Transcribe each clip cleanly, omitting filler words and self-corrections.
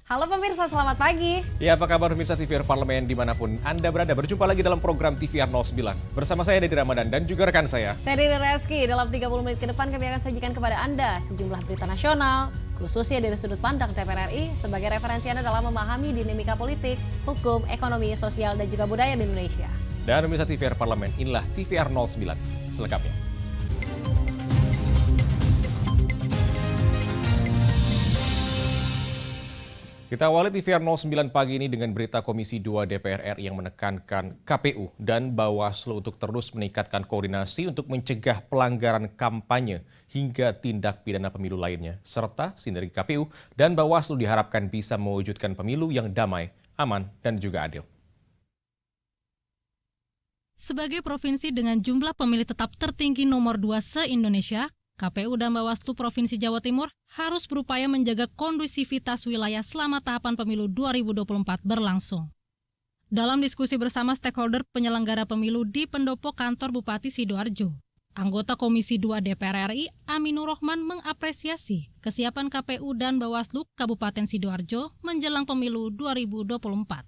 Halo pemirsa, selamat pagi. Ya, apa kabar pemirsa TVR Parlemen dimanapun Anda berada? Berjumpa lagi dalam program TVR 09. Bersama saya Dedi Ramadan dan juga rekan saya. Saya Dini Reski. Dalam 30 menit ke depan kami akan sajikan kepada Anda sejumlah berita nasional, khususnya dari sudut pandang DPR RI sebagai referensi Anda dalam memahami dinamika politik, hukum, ekonomi, sosial, dan juga budaya di Indonesia. Dan pemirsa TVR Parlemen, inilah TVR 09 selengkapnya. Kita awali TVR 09 pagi ini dengan berita Komisi 2 DPR RI yang menekankan KPU dan Bawaslu untuk terus meningkatkan koordinasi untuk mencegah pelanggaran kampanye hingga tindak pidana pemilu lainnya, serta sinergi KPU dan Bawaslu diharapkan bisa mewujudkan pemilu yang damai, aman, dan juga adil. Sebagai provinsi dengan jumlah pemilih tetap tertinggi nomor 2 se-Indonesia, KPU dan Bawaslu Provinsi Jawa Timur harus berupaya menjaga kondusivitas wilayah selama tahapan pemilu 2024 berlangsung. Dalam diskusi bersama stakeholder penyelenggara pemilu di pendopo kantor Bupati Sidoarjo, anggota Komisi 2 DPR RI Aminur Rohman mengapresiasi kesiapan KPU dan Bawaslu Kabupaten Sidoarjo menjelang pemilu 2024.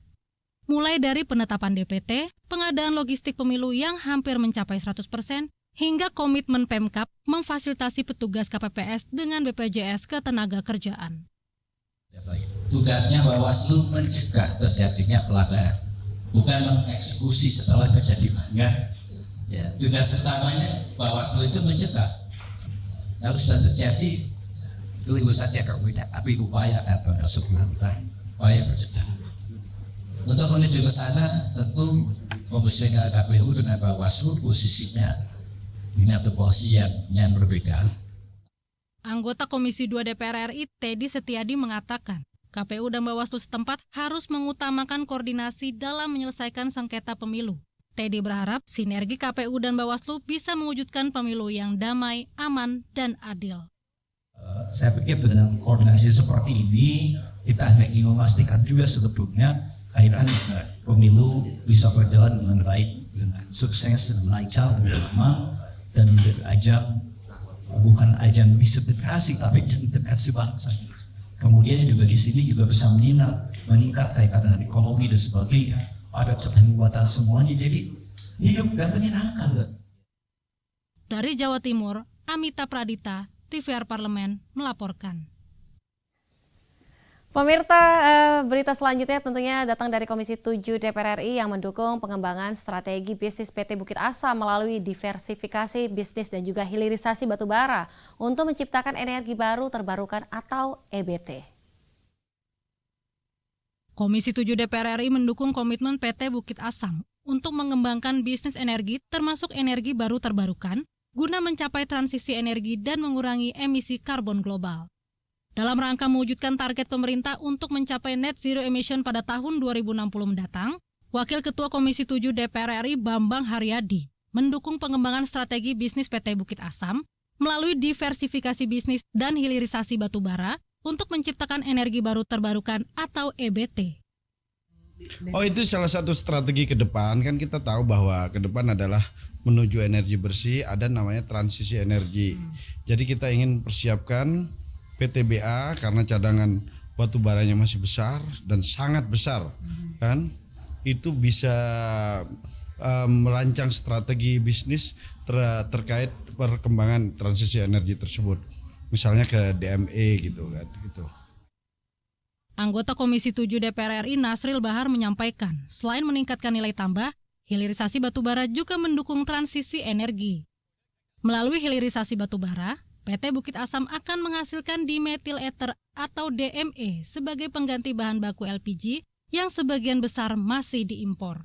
Mulai dari penetapan DPT, pengadaan logistik pemilu yang hampir mencapai 100%, hingga komitmen Pemkab memfasilitasi petugas KPPS dengan BPJS Ketenagakerjaan. Tugasnya Bawaslu mencegah terjadinya pelanggaran, bukan mengeksekusi setelah terjadi pelanggaran. Ya, tugas utamanya Bawaslu itu mencegah. Kalau sudah terjadi, tunggu saja kalau tidak, tapi upaya akan termasuk melakukan upaya pencegahan. Untuk menuju ke sana, tentu membersihkan KPU dengan Bawaslu posisinya ini atau posisi yang berbeda. Anggota Komisi 2 DPR RI Teddy Setiadi mengatakan, KPU dan Bawaslu setempat harus mengutamakan koordinasi dalam menyelesaikan sengketa pemilu. Teddy berharap sinergi KPU dan Bawaslu bisa mewujudkan pemilu yang damai, aman, dan adil. Saya pikir dengan koordinasi seperti ini, kita hanya ingin memastikan juga sebetulnya kaitan pemilu bisa berjalan dengan baik, dengan sukses, dan lancar, dan aman, dan menjadi ajang bukan ajang disintegrasi tapi integrasi bangsa. Kemudian juga di sini juga bisa meningkat kaitan dengan ekonomi dan sebagainya, ada keterlibatan semuanya, jadi hidup dan menyenangkan. Dari Jawa Timur, Amita Pradita, TVR Parlemen melaporkan. Pemirsa, berita selanjutnya tentunya datang dari Komisi 7 DPR RI yang mendukung pengembangan strategi bisnis PT Bukit Asam melalui diversifikasi bisnis dan juga hilirisasi batubara untuk menciptakan energi baru terbarukan atau EBT. Komisi 7 DPR RI mendukung komitmen PT Bukit Asam untuk mengembangkan bisnis energi termasuk energi baru terbarukan guna mencapai transisi energi dan mengurangi emisi karbon global. Dalam rangka mewujudkan target pemerintah untuk mencapai net zero emission pada tahun 2060 mendatang, Wakil Ketua Komisi 7 DPR RI Bambang Haryadi mendukung pengembangan strategi bisnis PT Bukit Asam melalui diversifikasi bisnis dan hilirisasi batubara untuk menciptakan energi baru terbarukan atau EBT. Oh, itu salah satu strategi ke depan. Kan kita tahu bahwa ke depan adalah menuju energi bersih, ada namanya transisi energi. Jadi kita ingin persiapkan PTBA karena cadangan batu baranya masih besar dan sangat besar, kan? Itu bisa merancang strategi bisnis terkait perkembangan transisi energi tersebut, misalnya ke DME gitu kan? Gitu. Anggota Komisi 7 DPR RI Nasril Bahar menyampaikan, selain meningkatkan nilai tambah, hilirisasi batubara juga mendukung transisi energi. Melalui hilirisasi batubara, PT Bukit Asam akan menghasilkan dimethyl ether atau DME sebagai pengganti bahan baku LPG yang sebagian besar masih diimpor.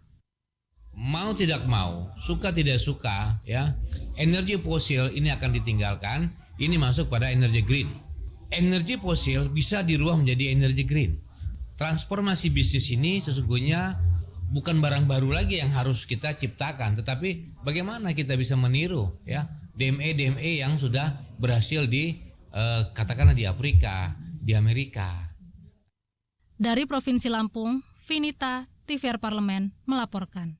Mau tidak mau, suka tidak suka, ya, energi fosil ini akan ditinggalkan. Ini masuk pada energi green. Energi fosil bisa dirubah menjadi energi green. Transformasi bisnis ini sesungguhnya bukan barang baru lagi yang harus kita ciptakan, tetapi bagaimana kita bisa meniru, ya, DME yang sudah berhasil di katakanlah di Afrika, di Amerika. Dari Provinsi Lampung, Vinita, TVR Parlemen melaporkan.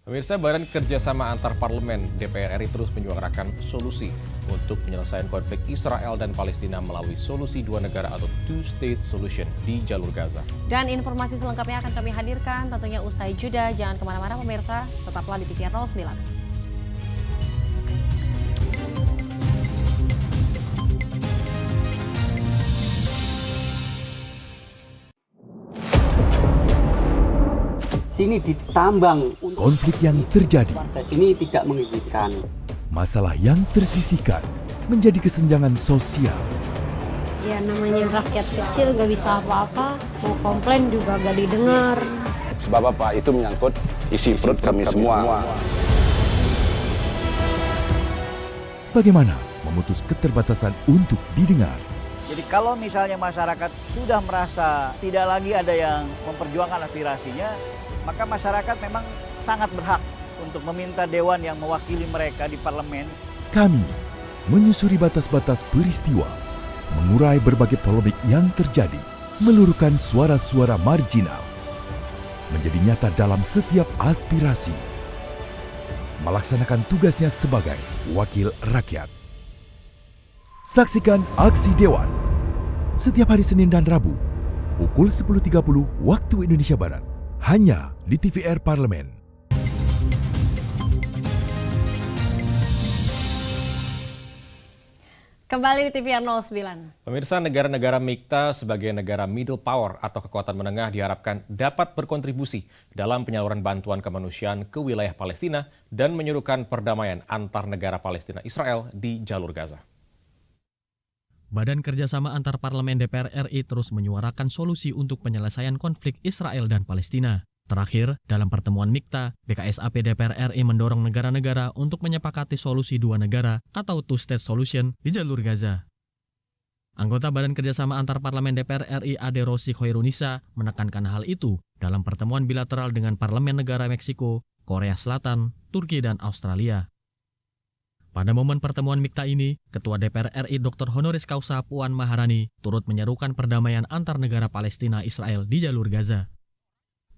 Pemirsa, Badan Kerjasama Antar Parlemen DPR RI terus menyuarakan solusi untuk penyelesaian konflik Israel dan Palestina melalui solusi dua negara atau two-state solution di jalur Gaza. Dan informasi selengkapnya akan kami hadirkan tentunya usai jeda. Jangan kemana-mana pemirsa, tetaplah di TVR 09. Sini ditambang. Konflik yang terjadi, Warga sini tidak mengizinkan. masalah yang tersisihkan menjadi kesenjangan sosial. Ya namanya rakyat kecil gak bisa apa-apa, mau komplain juga gak didengar. Sebab apa? Itu menyangkut isi perut kami semua. Bagaimana memutus keterbatasan untuk didengar? Jadi kalau misalnya masyarakat sudah merasa tidak lagi ada yang memperjuangkan aspirasinya, maka masyarakat memang sangat berhak untuk meminta dewan yang mewakili mereka di parlemen. Kami menyusuri batas-batas peristiwa, mengurai berbagai polemik yang terjadi, meluruhkan suara-suara marginal, menjadi nyata dalam setiap aspirasi, melaksanakan tugasnya sebagai wakil rakyat. Saksikan Aksi Dewan setiap hari Senin dan Rabu pukul 10.30 waktu Indonesia Barat hanya di TVR Parlemen. Kembali di TVR 09. Pemirsa, negara-negara MIKTA sebagai negara middle power atau kekuatan menengah diharapkan dapat berkontribusi dalam penyaluran bantuan kemanusiaan ke wilayah Palestina dan menyuruhkan perdamaian antar negara Palestina Israel di jalur Gaza. Badan Kerjasama Antar Parlemen DPR RI terus menyuarakan solusi untuk penyelesaian konflik Israel dan Palestina. Terakhir, dalam pertemuan MIKTA, BKSAP DPR RI mendorong negara-negara untuk menyepakati solusi dua negara atau two-state solution di jalur Gaza. Anggota Badan Kerjasama Antar Parlemen DPR RI Ade Rossi Khoirunisa menekankan hal itu dalam pertemuan bilateral dengan parlemen negara Meksiko, Korea Selatan, Turki, dan Australia. Pada momen pertemuan MIKTA ini, Ketua DPR RI Dr. Honoris Causa Puan Maharani turut menyerukan perdamaian antar negara Palestina Israel di jalur Gaza.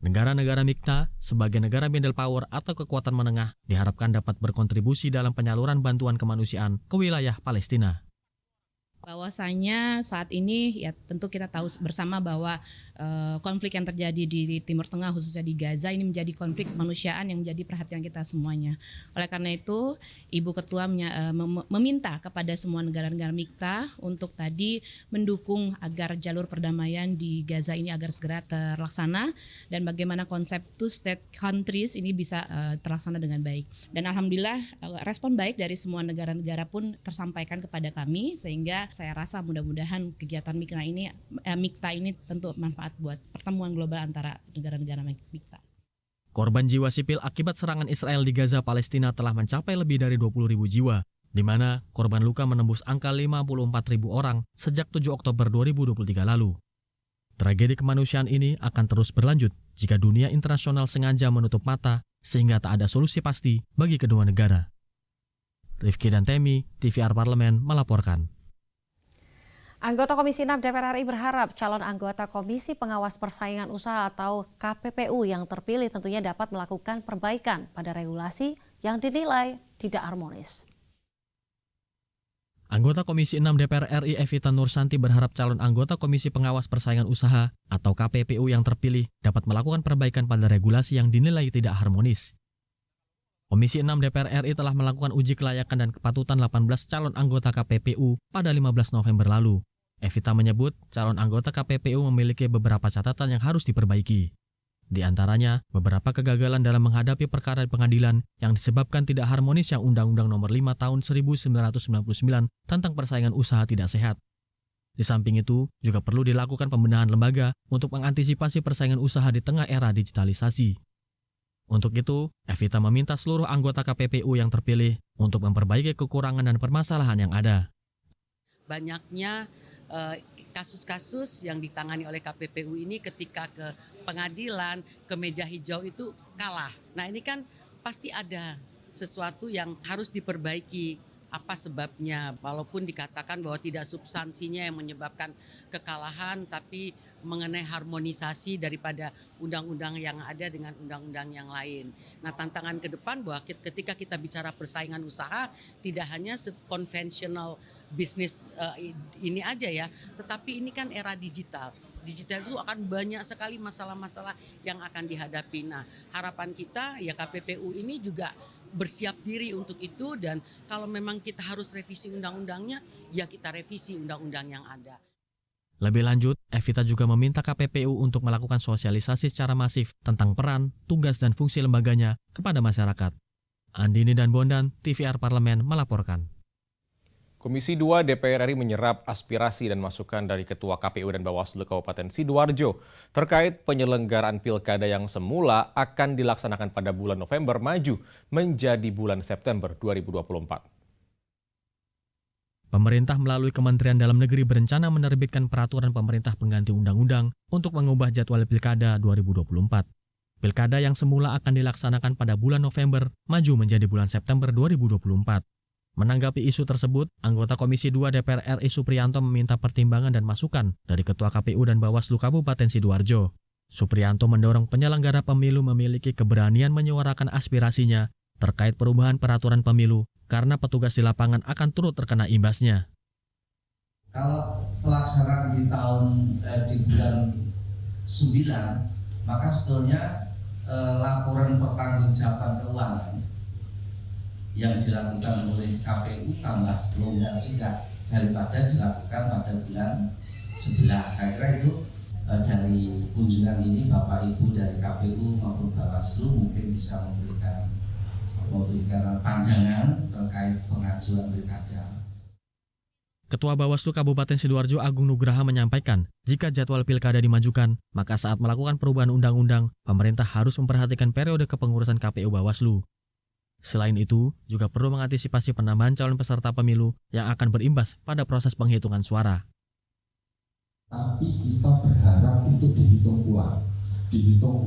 Negara-negara MIKTA sebagai negara middle power atau kekuatan menengah diharapkan dapat berkontribusi dalam penyaluran bantuan kemanusiaan ke wilayah Palestina. Bahwasanya saat ini ya tentu kita tahu bersama bahwa konflik yang terjadi di Timur Tengah khususnya di Gaza ini menjadi konflik kemanusiaan yang menjadi perhatian kita semuanya. Oleh karena itu Ibu Ketua meminta kepada semua negara-negara MIKTA untuk tadi mendukung agar jalur perdamaian di Gaza ini agar segera terlaksana dan bagaimana konsep two-state countries ini bisa terlaksana dengan baik. Dan alhamdulillah respon baik dari semua negara-negara pun tersampaikan kepada kami sehingga saya rasa mudah-mudahan kegiatan MIKTA ini tentu manfaat buat pertemuan global antara negara-negara MIKTA. Korban jiwa sipil akibat serangan Israel di Gaza, Palestina telah mencapai lebih dari 20.000 jiwa, di mana korban luka menembus angka 54.000 orang sejak 7 Oktober 2023 lalu. Tragedi kemanusiaan ini akan terus berlanjut jika dunia internasional sengaja menutup mata sehingga tak ada solusi pasti bagi kedua negara. Rifki dan Temi, TVR Parlemen melaporkan. Anggota Komisi 6 DPR RI berharap calon anggota Komisi Pengawas Persaingan Usaha atau KPPU yang terpilih tentunya dapat melakukan perbaikan pada regulasi yang dinilai tidak harmonis. Anggota Komisi 6 DPR RI Evita Nursanti berharap calon anggota Komisi Pengawas Persaingan Usaha atau KPPU yang terpilih dapat melakukan perbaikan pada regulasi yang dinilai tidak harmonis. Komisi 6 DPR RI telah melakukan uji kelayakan dan kepatutan 18 calon anggota KPPU pada 15 November lalu. Evita menyebut calon anggota KPPU memiliki beberapa catatan yang harus diperbaiki. Di antaranya, beberapa kegagalan dalam menghadapi perkara pengadilan yang disebabkan tidak harmonisnya Undang-Undang Nomor 5 Tahun 1999 tentang persaingan usaha tidak sehat. Di samping itu, juga perlu dilakukan pembenahan lembaga untuk mengantisipasi persaingan usaha di tengah era digitalisasi. Untuk itu, Evita meminta seluruh anggota KPPU yang terpilih untuk memperbaiki kekurangan dan permasalahan yang ada. Banyaknya kasus-kasus yang ditangani oleh KPPU ini ketika ke pengadilan, ke meja hijau itu kalah. Nah ini kan pasti ada sesuatu yang harus diperbaiki. apa sebabnya. Walaupun dikatakan bahwa tidak substansinya yang menyebabkan kekalahan, tapi mengenai harmonisasi daripada undang-undang yang ada dengan undang-undang yang lain. Nah, tantangan ke depan bahwa ketika kita bicara persaingan usaha, tidak hanya konvensional bisnis ini aja ya, tetapi ini kan era digital. Digital itu akan banyak sekali masalah-masalah yang akan dihadapi. Nah, harapan kita ya KPPU ini juga bersiap diri untuk itu, dan kalau memang kita harus revisi undang-undangnya, ya kita revisi undang-undang yang ada. Lebih lanjut, Evita juga meminta KPPU untuk melakukan sosialisasi secara masif tentang peran, tugas, dan fungsi lembaganya kepada masyarakat. Andini dan Bondan, TVR Parlemen melaporkan. Komisi 2 DPR RI menyerap aspirasi dan masukan dari Ketua KPU dan Bawaslu Kabupaten Sidoarjo terkait penyelenggaraan pilkada yang semula akan dilaksanakan pada bulan November maju menjadi bulan September 2024. Pemerintah melalui Kementerian Dalam Negeri berencana menerbitkan peraturan pemerintah pengganti undang-undang untuk mengubah jadwal pilkada 2024. Pilkada yang semula akan dilaksanakan pada bulan November maju menjadi bulan September 2024. Menanggapi isu tersebut, anggota Komisi 2 DPR RI Supriyanto meminta pertimbangan dan masukan dari Ketua KPU dan Bawaslu Kabupaten Sidoarjo. Supriyanto mendorong penyelenggara pemilu memiliki keberanian menyuarakan aspirasinya terkait perubahan peraturan pemilu karena petugas di lapangan akan turut terkena imbasnya. Kalau pelaksanaan di bulan 9, maka sebetulnya laporan pertanggungjawaban keuangan yang dilakukan oleh KPU tambah longgar juga daripada dilakukan pada bulan 11. Saya kira itu dari kunjungan ini Bapak Ibu dari KPU maupun Bawaslu mungkin bisa memberikan pandangan terkait pengajuan pilkada. Ketua Bawaslu Kabupaten Sidoarjo Agung Nugraha menyampaikan, jika jadwal pilkada dimajukan, maka saat melakukan perubahan undang-undang, pemerintah harus memperhatikan periode kepengurusan KPU Bawaslu. Selain itu, juga perlu mengantisipasi penambahan calon peserta pemilu yang akan berimbas pada proses penghitungan suara. Tapi kita berharap untuk dihitung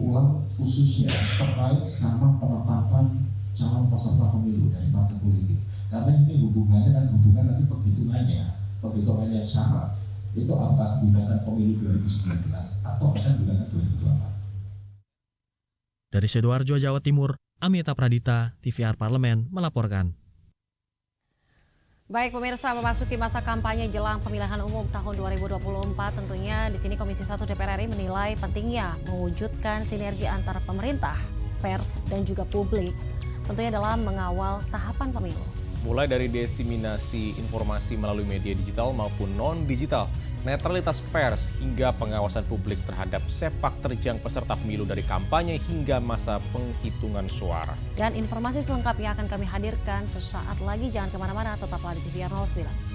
ulang khususnya terkait sama penetapan calon peserta pemilu dari partai politik. Karena ini hubungannya nanti penghitungannya sama. Itu apa gunakan pemilu 2019 atau akan gunakan 2024. Dari Sidoarjo, Jawa Timur, Amita Pradita, TVR Parlemen melaporkan. Baik pemirsa, memasuki masa kampanye jelang pemilihan umum tahun 2024, tentunya di sini Komisi 1 DPR RI menilai pentingnya mewujudkan sinergi antara pemerintah, pers, dan juga publik, tentunya dalam mengawal tahapan pemilu. Mulai dari diseminasi informasi melalui media digital maupun non-digital, netralitas pers hingga pengawasan publik terhadap sepak terjang peserta pemilu dari kampanye hingga masa penghitungan suara. Dan informasi selengkapnya akan kami hadirkan sesaat lagi. Jangan kemana-mana, tetaplah di TVR 09.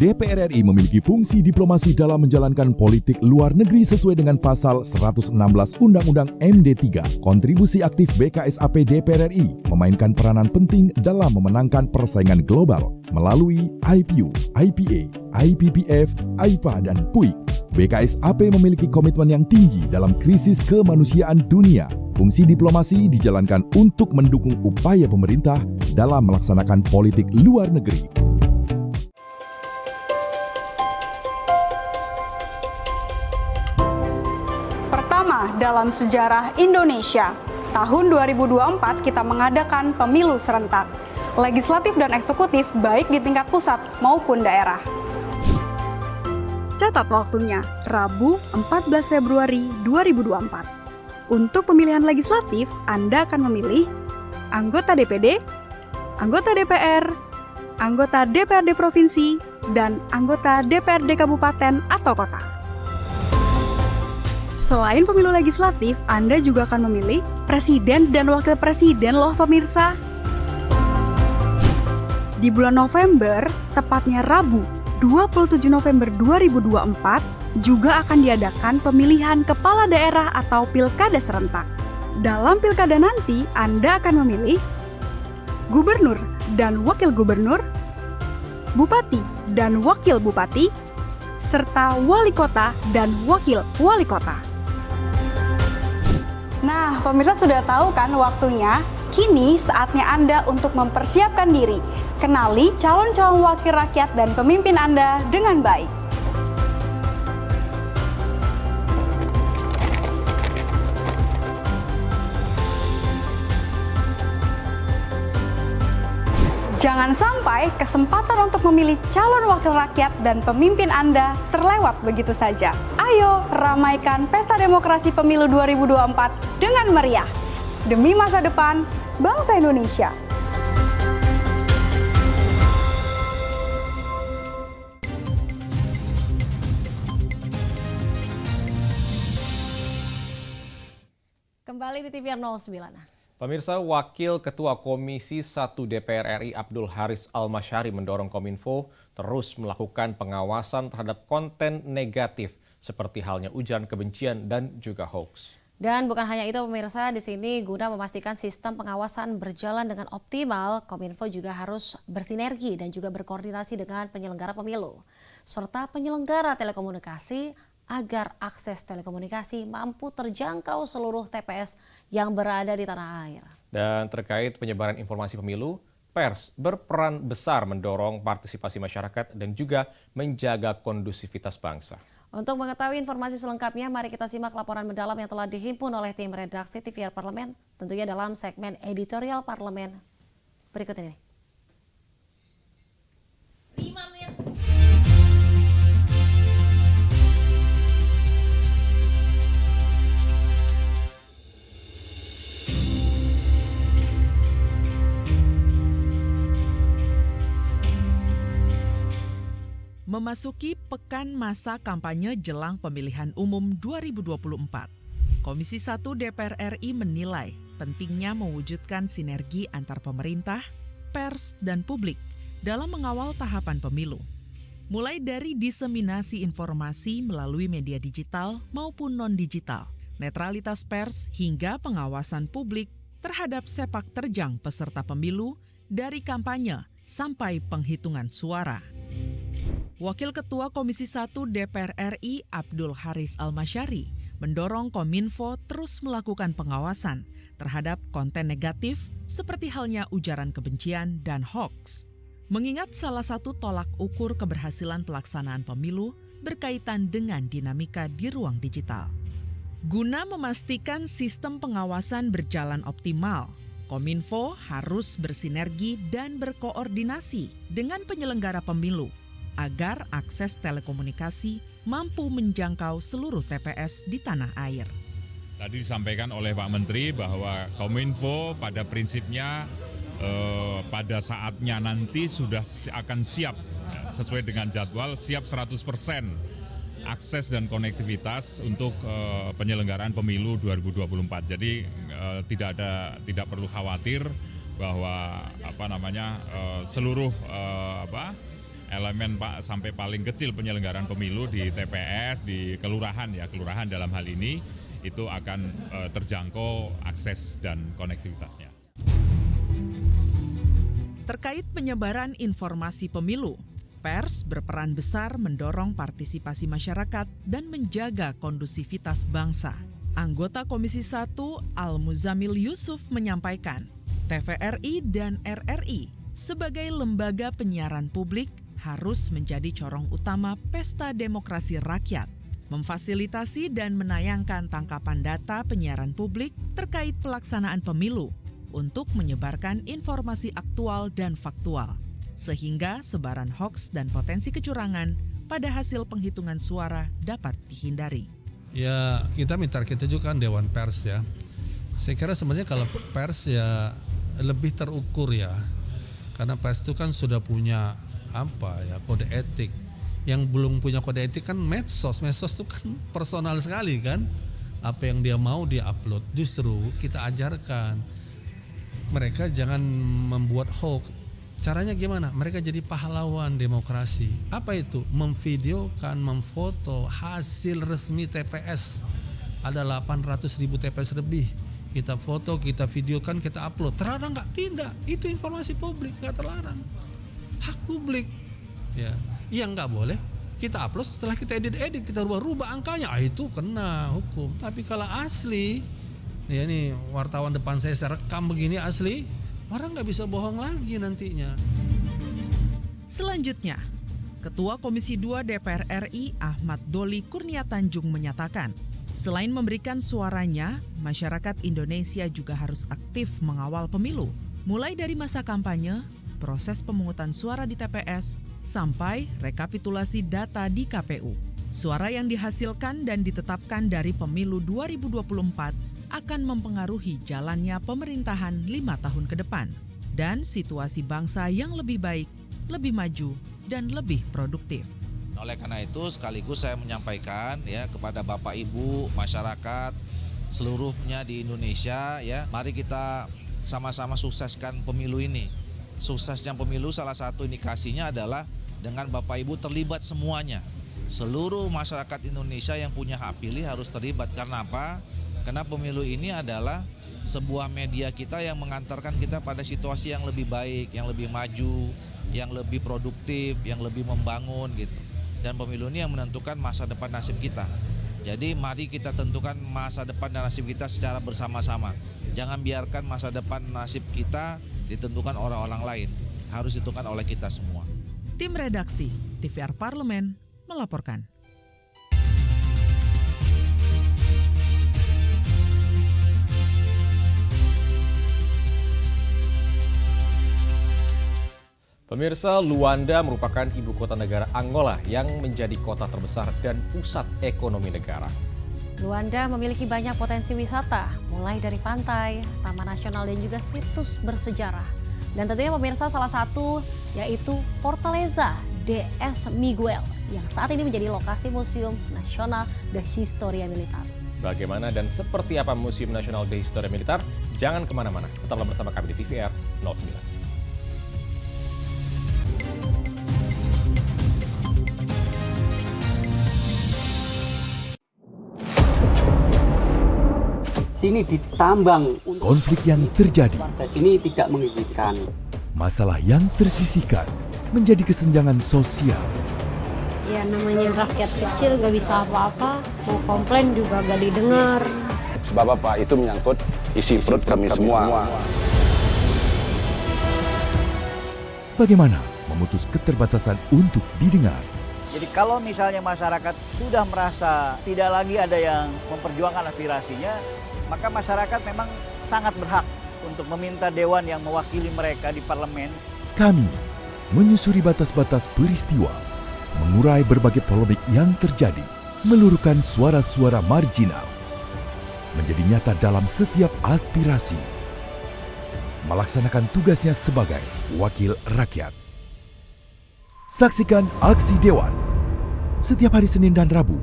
DPR RI memiliki fungsi diplomasi dalam menjalankan politik luar negeri sesuai dengan pasal 116 Undang-Undang MD3. Kontribusi aktif BKSAP DPR RI memainkan peranan penting dalam memenangkan persaingan global melalui IPU, IPA, IPPF, IPA, dan PUIK. BKSAP memiliki komitmen yang tinggi dalam krisis kemanusiaan dunia. Fungsi diplomasi dijalankan untuk mendukung upaya pemerintah dalam melaksanakan politik luar negeri. Dalam sejarah Indonesia, tahun 2024 kita mengadakan pemilu serentak, legislatif dan eksekutif baik di tingkat pusat maupun daerah. Catat waktunya, Rabu 14 Februari 2024. Untuk pemilihan legislatif, Anda akan memilih anggota DPD, anggota DPR, anggota DPRD Provinsi, dan anggota DPRD Kabupaten atau Kota. Selain pemilu legislatif, Anda juga akan memilih presiden dan wakil presiden loh pemirsa. Di bulan November, tepatnya Rabu 27 November 2024, juga akan diadakan pemilihan kepala daerah atau pilkada serentak. Dalam pilkada nanti, Anda akan memilih gubernur dan wakil gubernur, bupati dan wakil bupati, serta wali kota dan wakil wali kota. Nah, pemirsa sudah tahu kan waktunya? Kini saatnya Anda untuk mempersiapkan diri. Kenali calon-calon wakil rakyat dan pemimpin Anda dengan baik. Jangan sampai kesempatan untuk memilih calon wakil rakyat dan pemimpin Anda terlewat begitu saja. Ayo ramaikan Pesta Demokrasi Pemilu 2024 dengan meriah. Demi masa depan bangsa Indonesia. Kembali di TVR 09. Pemirsa, Wakil Ketua Komisi 1 DPR RI Abdul Haris Almasyari mendorong Kominfo terus melakukan pengawasan terhadap konten negatif seperti halnya ujaran kebencian dan juga hoax. Dan bukan hanya itu pemirsa, di sini guna memastikan sistem pengawasan berjalan dengan optimal, Kominfo juga harus bersinergi dan juga berkoordinasi dengan penyelenggara pemilu serta penyelenggara telekomunikasi agar akses telekomunikasi mampu terjangkau seluruh TPS yang berada di tanah air. Dan terkait penyebaran informasi pemilu, pers berperan besar mendorong partisipasi masyarakat dan juga menjaga kondusivitas bangsa. Untuk mengetahui informasi selengkapnya, mari kita simak laporan mendalam yang telah dihimpun oleh tim redaksi TVR Parlemen, tentunya dalam segmen editorial Parlemen berikut ini. 5 menit. Memasuki pekan masa kampanye jelang pemilihan umum 2024, Komisi 1 DPR RI menilai pentingnya mewujudkan sinergi antar pemerintah, pers, dan publik dalam mengawal tahapan pemilu. Mulai dari diseminasi informasi melalui media digital maupun non-digital, netralitas pers hingga pengawasan publik terhadap sepak terjang peserta pemilu dari kampanye sampai penghitungan suara. Wakil Ketua Komisi 1 DPR RI Abdul Haris Almasyari mendorong Kominfo terus melakukan pengawasan terhadap konten negatif seperti halnya ujaran kebencian dan hoax. Mengingat salah satu tolak ukur keberhasilan pelaksanaan pemilu berkaitan dengan dinamika di ruang digital. Guna memastikan sistem pengawasan berjalan optimal, Kominfo harus bersinergi dan berkoordinasi dengan penyelenggara pemilu agar akses telekomunikasi mampu menjangkau seluruh TPS di tanah air. Tadi disampaikan oleh Pak Menteri bahwa Kominfo pada prinsipnya pada saatnya nanti sudah akan siap sesuai dengan jadwal, siap 100% akses dan konektivitas untuk penyelenggaraan pemilu 2024. Jadi tidak perlu khawatir bahwa seluruh elemen sampai paling kecil penyelenggaraan pemilu di TPS, di kelurahan dalam hal ini itu akan terjangkau akses dan konektivitasnya. Terkait penyebaran informasi pemilu, pers berperan besar mendorong partisipasi masyarakat dan menjaga kondusivitas bangsa. Anggota Komisi 1 Al-Muzamil Yusuf menyampaikan, TVRI dan RRI sebagai lembaga penyiaran publik harus menjadi corong utama Pesta Demokrasi Rakyat, memfasilitasi dan menayangkan tangkapan data penyiaran publik terkait pelaksanaan pemilu untuk menyebarkan informasi aktual dan faktual, sehingga sebaran hoaks dan potensi kecurangan pada hasil penghitungan suara dapat dihindari. Ya, kita juga kan Dewan Pers ya. Saya kira sebenarnya kalau pers ya lebih terukur ya, karena pers itu kan sudah punya kode etik. Yang belum punya kode etik kan medsos itu kan personal sekali kan, apa yang dia mau dia upload. Justru kita ajarkan mereka jangan membuat hoax, Caranya gimana? Mereka jadi pahlawan demokrasi. Apa itu? Memvideokan, memfoto hasil resmi TPS. Ada 800.000 TPS lebih. Kita foto, kita videokan, kita upload. Terlarang nggak? Tidak. Itu informasi publik, nggak terlarang. Hak publik. Ya, yang nggak boleh kita upload setelah kita edit, kita rubah angkanya. Itu kena hukum. Tapi kalau asli, ya ini wartawan depan saya rekam begini asli. Orang nggak bisa bohong lagi nantinya. Selanjutnya, Ketua Komisi 2 DPR RI Ahmad Doli Kurnia Tanjung menyatakan, selain memberikan suaranya, masyarakat Indonesia juga harus aktif mengawal pemilu, mulai dari masa kampanye, proses pemungutan suara di TPS, sampai rekapitulasi data di KPU. Suara yang dihasilkan dan ditetapkan dari pemilu 2024 akan mempengaruhi jalannya pemerintahan 5 tahun ke depan dan situasi bangsa yang lebih baik, lebih maju, dan lebih produktif. Oleh karena itu sekaligus saya menyampaikan ya kepada Bapak Ibu, masyarakat seluruhnya di Indonesia ya, mari kita sama-sama sukseskan pemilu ini. Suksesnya pemilu salah satu indikasinya adalah dengan Bapak Ibu terlibat semuanya. Seluruh masyarakat Indonesia yang punya hak pilih harus terlibat. Karena apa? Karena pemilu ini adalah sebuah media kita yang mengantarkan kita pada situasi yang lebih baik, yang lebih maju, yang lebih produktif, yang lebih membangun gitu. Dan pemilu ini yang menentukan masa depan nasib kita. Jadi mari kita tentukan masa depan dan nasib kita secara bersama-sama. Jangan biarkan masa depan nasib kita ditentukan orang-orang lain. Harus ditentukan oleh kita semua. Tim redaksi TVR Parlemen melaporkan. Pemirsa, Luanda merupakan ibu kota negara Angola yang menjadi kota terbesar dan pusat ekonomi negara. Luanda memiliki banyak potensi wisata, mulai dari pantai, taman nasional, dan juga situs bersejarah. Dan tentunya pemirsa salah satu yaitu Fortaleza de S. Miguel yang saat ini menjadi lokasi Museum Nasional de Historia Militar. Bagaimana dan seperti apa Museum Nasional de Historia Militar? Jangan kemana-mana, tetaplah bersama kami di TVR 09. Sini ditambang. Konflik yang terjadi. Warga sini tidak mengizinkan. Masalah yang tersisihkan menjadi kesenjangan sosial. Ya namanya rakyat kecil gak bisa apa-apa, mau komplain juga gak didengar. Sebab apa? Itu menyangkut isi perut kami semua. Bagaimana memutus keterbatasan untuk didengar? Jadi kalau misalnya masyarakat sudah merasa tidak lagi ada yang memperjuangkan aspirasinya, maka masyarakat memang sangat berhak untuk meminta dewan yang mewakili mereka di parlemen. Kami menyusuri batas-batas peristiwa, mengurai berbagai polemik yang terjadi, meluruhkan suara-suara marginal, menjadi nyata dalam setiap aspirasi, melaksanakan tugasnya sebagai wakil rakyat. Saksikan Aksi Dewan setiap hari Senin dan Rabu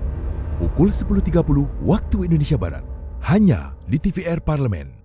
pukul 10.30 waktu Indonesia Barat. Hanya di TVR Parlemen.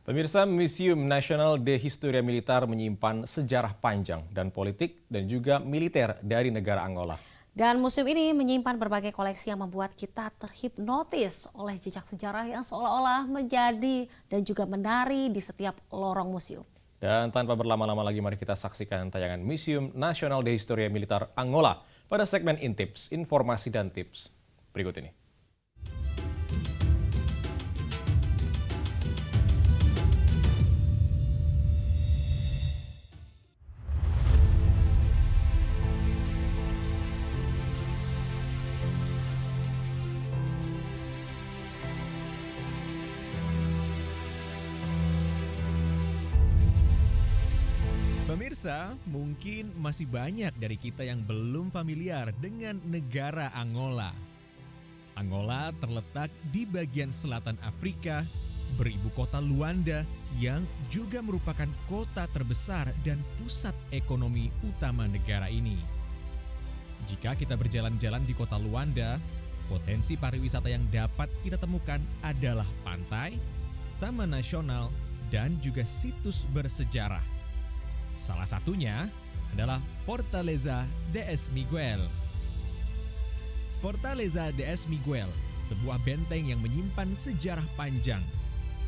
Pemirsa, Museum Nasional de Historia Militar menyimpan sejarah panjang dan politik dan juga militer dari negara Angola. Dan museum ini menyimpan berbagai koleksi yang membuat kita terhipnotis oleh jejak sejarah yang seolah-olah menjadi dan juga menari di setiap lorong museum. Dan tanpa berlama-lama lagi, mari kita saksikan tayangan Museum Nasional de Historia Militar Angola pada segmen Intips, informasi dan tips. Berikut ini. Pemirsa, mungkin masih banyak dari kita yang belum familiar dengan negara Angola. Angola terletak di bagian selatan Afrika, beribu kota Luanda yang juga merupakan kota terbesar dan pusat ekonomi utama negara ini. Jika kita berjalan-jalan di kota Luanda, Potensi pariwisata yang dapat kita temukan adalah pantai, taman nasional, dan juga situs bersejarah. Salah satunya adalah Fortaleza de Es Miguel. Fortaleza de Es Miguel, sebuah benteng yang menyimpan sejarah panjang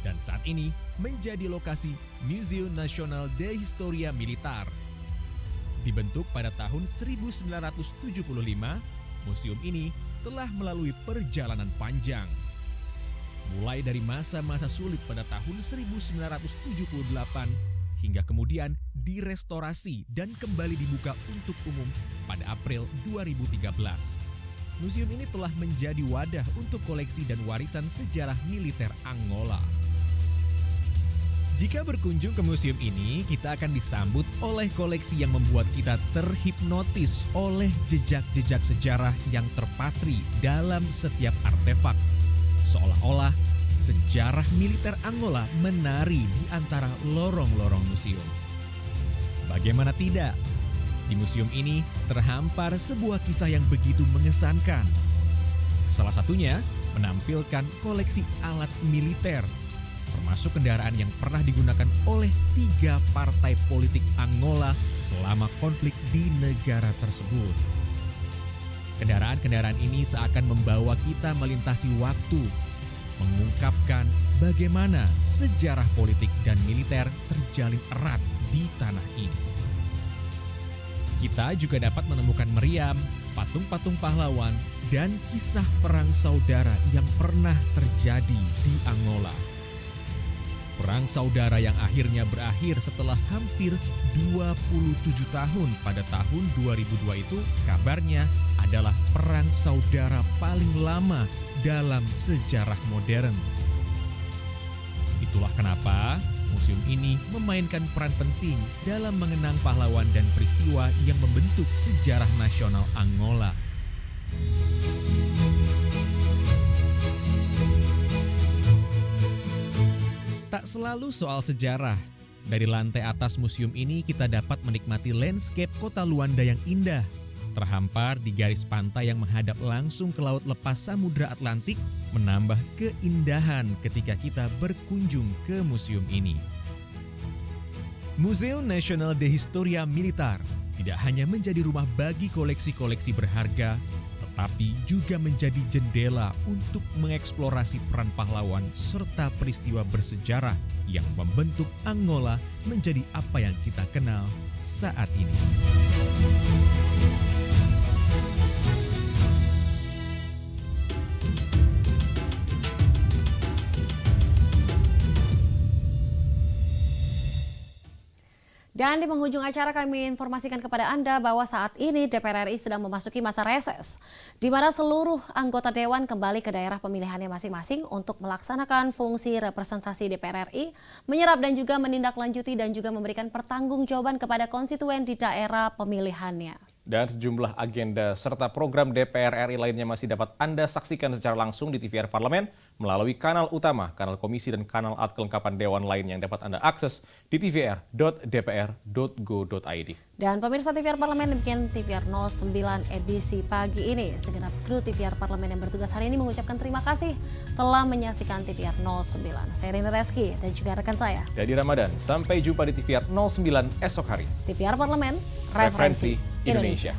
dan saat ini menjadi lokasi Museu Nacional de Historia Militar. Dibentuk pada tahun 1975, museum ini telah melalui perjalanan panjang. Mulai dari masa-masa sulit pada tahun 1978 hingga kemudian direstorasi dan kembali dibuka untuk umum pada April 2013. Museum ini telah menjadi wadah untuk koleksi dan warisan sejarah militer Angola. Jika berkunjung ke museum ini, kita akan disambut oleh koleksi yang membuat kita terhipnotis oleh jejak-jejak sejarah yang terpatri dalam setiap artefak. Seolah-olah sejarah militer Angola menari di antara lorong-lorong museum. Bagaimana tidak? Di museum ini terhampar sebuah kisah yang begitu mengesankan. Salah satunya menampilkan koleksi alat militer, termasuk kendaraan yang pernah digunakan oleh 3 partai politik Angola selama konflik di negara tersebut. Kendaraan-kendaraan ini seakan membawa kita melintasi waktu, mengungkapkan bagaimana sejarah politik dan militer terjalin erat di tanah ini. Kita juga dapat menemukan meriam, patung-patung pahlawan, dan kisah perang saudara yang pernah terjadi di Angola. Perang saudara yang akhirnya berakhir setelah hampir 27 tahun pada tahun 2002 itu kabarnya adalah perang saudara paling lama dalam sejarah modern. Itulah kenapa museum ini memainkan peran penting dalam mengenang pahlawan dan peristiwa yang membentuk sejarah nasional Angola. Tak selalu soal sejarah. Dari lantai atas museum ini kita dapat menikmati landscape kota Luanda yang indah, terhampar di garis pantai yang menghadap langsung ke laut lepas Samudra Atlantik, menambah keindahan ketika kita berkunjung ke museum ini. Museu Nacional de Historia Militar tidak hanya menjadi rumah bagi koleksi-koleksi berharga, tetapi juga menjadi jendela untuk mengeksplorasi peran pahlawan serta peristiwa bersejarah yang membentuk Angola menjadi apa yang kita kenal saat ini. Dan di penghujung acara kami informasikan kepada Anda bahwa saat ini DPR RI sedang memasuki masa reses, di mana seluruh anggota Dewan kembali ke daerah pemilihannya masing-masing untuk melaksanakan fungsi representasi DPR RI, menyerap dan juga menindaklanjuti dan juga memberikan pertanggungjawaban kepada konstituen di daerah pemilihannya. Dan sejumlah agenda serta program DPR RI lainnya masih dapat Anda saksikan secara langsung di TVR Parlemen melalui kanal utama, kanal komisi, dan kanal alat kelengkapan Dewan lain yang dapat Anda akses di tvr.dpr.go.id. Dan pemirsa TVR Parlemen, demikian TVR 09 edisi pagi ini. Segenap kru TVR Parlemen yang bertugas hari ini mengucapkan terima kasih telah menyaksikan TVR 09. Saya Rina Reski dan juga rekan saya Dadi Ramadan. Sampai jumpa di TVR 09 esok hari. TVR Parlemen, referensi Indonesia.